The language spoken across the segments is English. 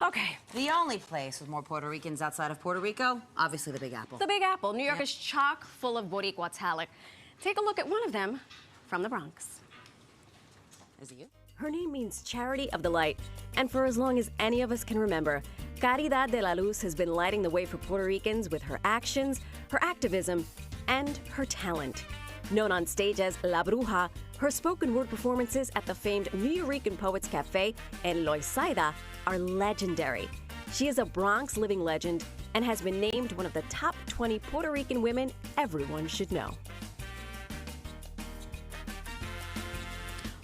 Okay. The only place with more Puerto Ricans outside of Puerto Rico, obviously the Big Apple. The Big Apple. New York is chock full of Boricua talent. Take a look at one of them from the Bronx. Is it you? Her name means Charity of the Light, and for as long as any of us can remember, Caridad De La Luz has been lighting the way for Puerto Ricans with her actions, her activism, and her talent. Known on stage as La Bruja, her spoken word performances at the famed New Rican Poets Cafe and Loisaida are legendary. She is a Bronx living legend and has been named one of the top 20 Puerto Rican women everyone should know.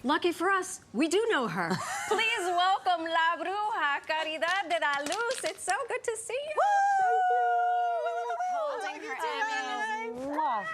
Lucky for us, we do know her. Please welcome La Bruja, Caridad De La Luz. It's so good to see you. Holding her Emmy.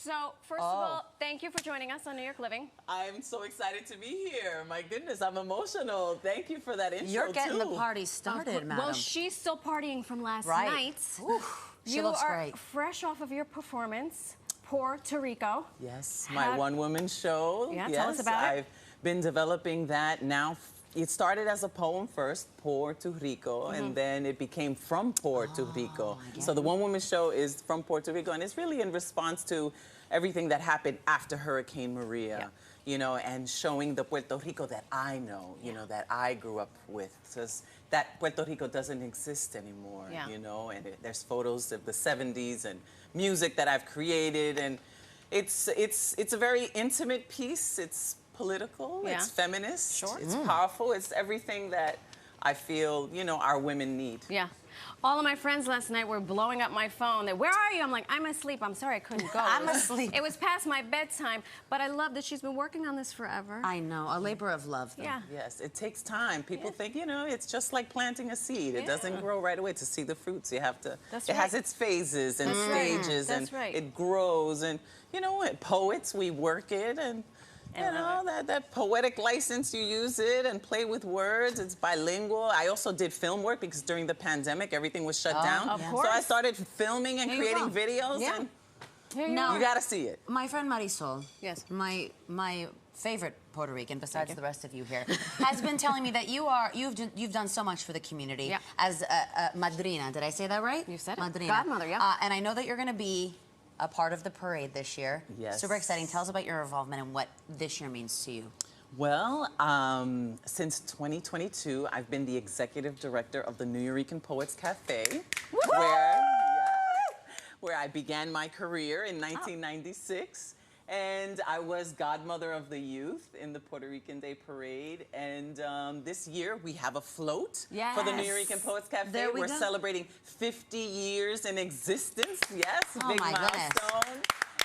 So, first of all, thank you for joining us on New York Living. I'm so excited to be here. My goodness, I'm emotional. Thank you for that intro, You're getting the party started, madam. Well, she's still partying from last Right. night. Oof, she You looks are great. fresh off of your performance, Puerto Rico. Yes, my one-woman show. Yeah, yes, tell us about it. I've been developing that now. It started as a poem first, Puerto Rico, and then it became From Puerto Rico. So the one-woman show is from Puerto Rico, and it's really in response to everything that happened after Hurricane Maria, you know, and showing the Puerto Rico that I know, you know, that I grew up with. Because that Puerto Rico doesn't exist anymore, you know, and there's photos of the 70s and music that I've created, and it's a very intimate piece. It's political, it's feminist, it's powerful, it's everything that I feel, you know, our women need. Yeah. All of my friends last night were blowing up my phone. Where are you? I'm like, I'm asleep. I'm sorry I couldn't go. I'm asleep. It was past my bedtime, but I love that she's been working on this forever. I know, a labor of love, though. Yeah. Yes, it takes time. People think, you know, it's just like planting a seed. It doesn't grow right away. To see the fruits, you have to, it has its phases and stages, and it grows. And, you know what, poets, we work it, and you know, that poetic license, you use it and play with words. It's bilingual. I also did film work because during the pandemic, everything was shut down. Of course. So I started filming and creating videos, and you got to see it. My friend Marisol, my favorite Puerto Rican, besides the rest of you here, has been telling me that you've done so much for the community as a madrina. Did I say that right? You said it. Madrina. Godmother, yeah. And I know that you're going to be a part of the parade this year. Yes. Super exciting. Tell us about your involvement and what this year means to you. Well, since 2022, I've been the executive director of the New Rican Poets Cafe, where I began my career in 1996. And I was godmother of the youth in the Puerto Rican Day Parade. And this year we have a float for the New Rican Poets Cafe. We're celebrating 50 years in existence. Yes, big milestone.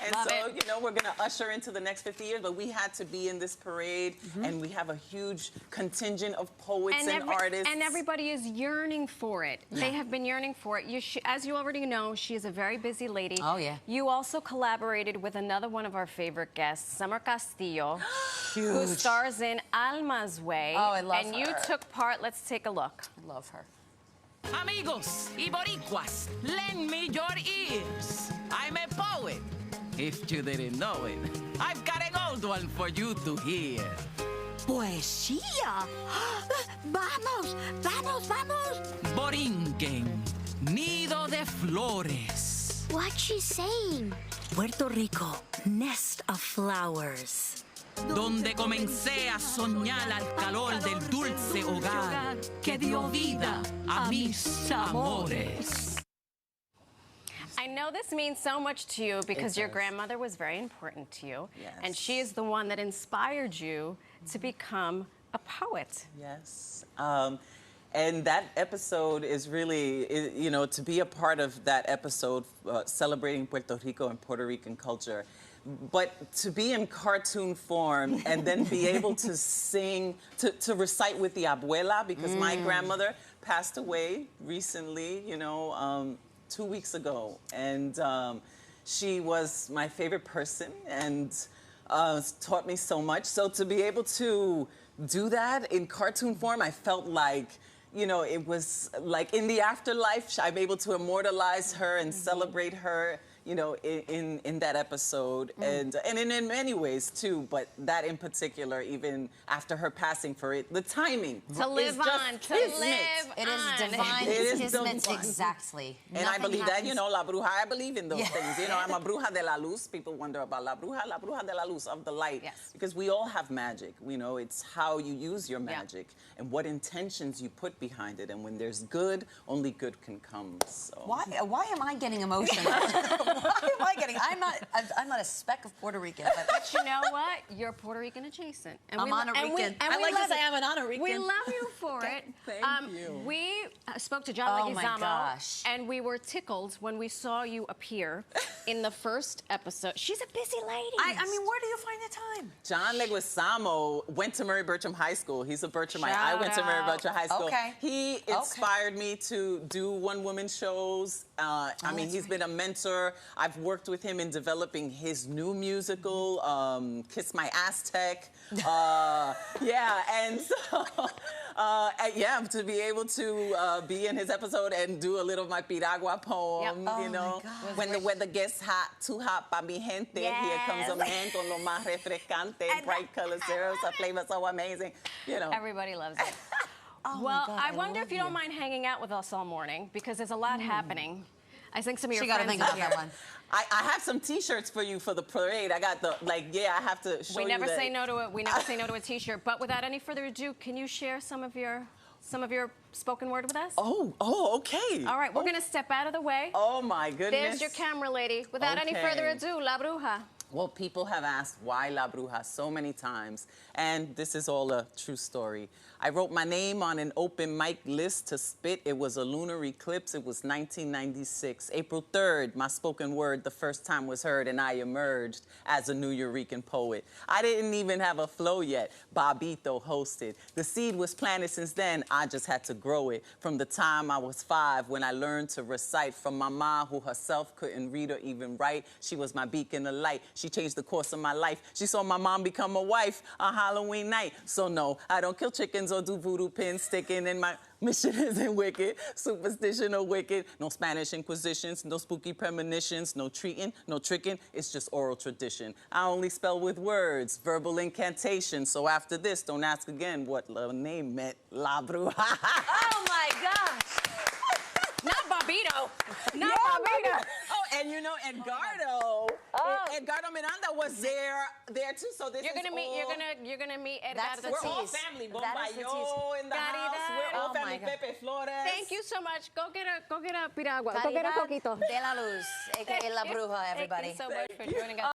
And so, you know, we're going to usher into the next 50 years, but we had to be in this parade, and we have a huge contingent of poets and artists. And everybody is yearning for it. They have been yearning for it. As you already know, she is a very busy lady. Oh, yeah. You also collaborated with another one of our favorite guests, Summer Castillo, who stars in Alma's Way. Oh, I love her. And you took part. Let's take a look. I love her. Amigos y boricuas, lend me your ears. I'm a poet. If you didn't know it, I've got an old one for you to hear. Poesía. Vamos, vamos, vamos. Borinquen, nido de flores. What's she saying? Puerto Rico, nest of flowers. Donde comencé a soñar al calor del dulce hogar que dio vida a mis amores. I know this means so much to you because your grandmother was very important to you. Yes. And she is the one that inspired you to become a poet. Yes. And that episode is really, you know, to be a part of that episode celebrating Puerto Rico and Puerto Rican culture, but to be in cartoon form and then be able to sing, to recite with the abuela, because my grandmother passed away recently, you know, 2 weeks ago, and she was my favorite person and taught me so much. So to be able to do that in cartoon form, I felt like, you know, it was like in the afterlife, I'm able to immortalize her and celebrate her, you know, in that episode, and in many ways too, but that in particular, even after her passing, for it, the timing to live on, to live It is on. divine. It is Kismet, divine. exactly. And I believe that, you know, La Bruja, I believe in those Yeah. things. You know, I'm a Bruja de la Luz. People wonder about La Bruja de la Luz, of the light. Yes. Because we all have magic. You know, it's how you use your magic and what intentions you put behind it. And when there's good, only good can come. So. Why am I getting emotional? Why am I getting? I'm not a speck of Puerto Rican. But you know what? You're Puerto Rican adjacent. And I'm Honor Rican. I like to say I'm an Honor Rican. We love you for it. Thank you. We spoke to John Oh my Leguizamo, gosh. and we were tickled when we saw you appear in the first episode. She's a busy lady. I mean, where do you find the time? John Leguizamo went to Murray Bertram High School. He's a Bertramite. I Shout went to Murray out. Bertram High School. Okay. He inspired me to do one-woman shows. I mean, he's been a mentor. I've worked with him in developing his new musical, Kiss My Aztec. Yeah, and so, yeah, to be able to be in his episode and do a little of my Piragua poem, Yep. you know. God. When the weather gets hot, too hot pa mi gente, here comes a man con lo más refrescante, bright colors, zeros, a flavor so amazing, you know. Everybody loves it. Oh my Well, God, I wonder love if you don't mind hanging out with us all morning, because there's a lot happening. I think some of your She got to friends think are about here. that one. I have some T-shirts for you for the parade. I got the, like, yeah, I have to show We you never that. say no to it. We never say no to a T-shirt. But without any further ado, can you share some of your spoken word with us? Oh, okay. All right, we're gonna step out of the way. Oh, my goodness. There's your camera lady. Without any Okay. further ado, La Bruja. Well, people have asked why La Bruja so many times, and this is all a true story. I wrote my name on an open mic list to spit. It was a lunar eclipse. It was 1996. April 3rd, my spoken word the first time was heard, and I emerged as a New Eurekan poet. I didn't even have a flow yet. Bobito hosted. The seed was planted since then. I just had to grow it. From the time I was 5, when I learned to recite from my mom, who herself couldn't read or even write. She was my beacon of light. She changed the course of my life. She saw my mom become a wife on Halloween night. So no, I don't kill chickens or do voodoo pins sticking, and my mission isn't wicked, superstition or wicked. No Spanish inquisitions, no spooky premonitions, no treating, no tricking. It's just oral tradition. I only spell with words, verbal incantation. So after this, don't ask again what the name meant. La Bruja. Oh my gosh. Not Bobito. Not Bobito. Oh, and you know, Edgardo. Edgardo Miranda was there too. So this You're is gonna meet. all- You're gonna meet That's Edgardo. We're all Tease. family. That is the Bombayo in the house. Caridad. We're all Oh my family. God. Pepe Flores. Thank you so much. Go get a piragua. Go get a Caridad coquito. De La Luz, a.k.a. La Bruja, everybody. Thank you so much for joining us.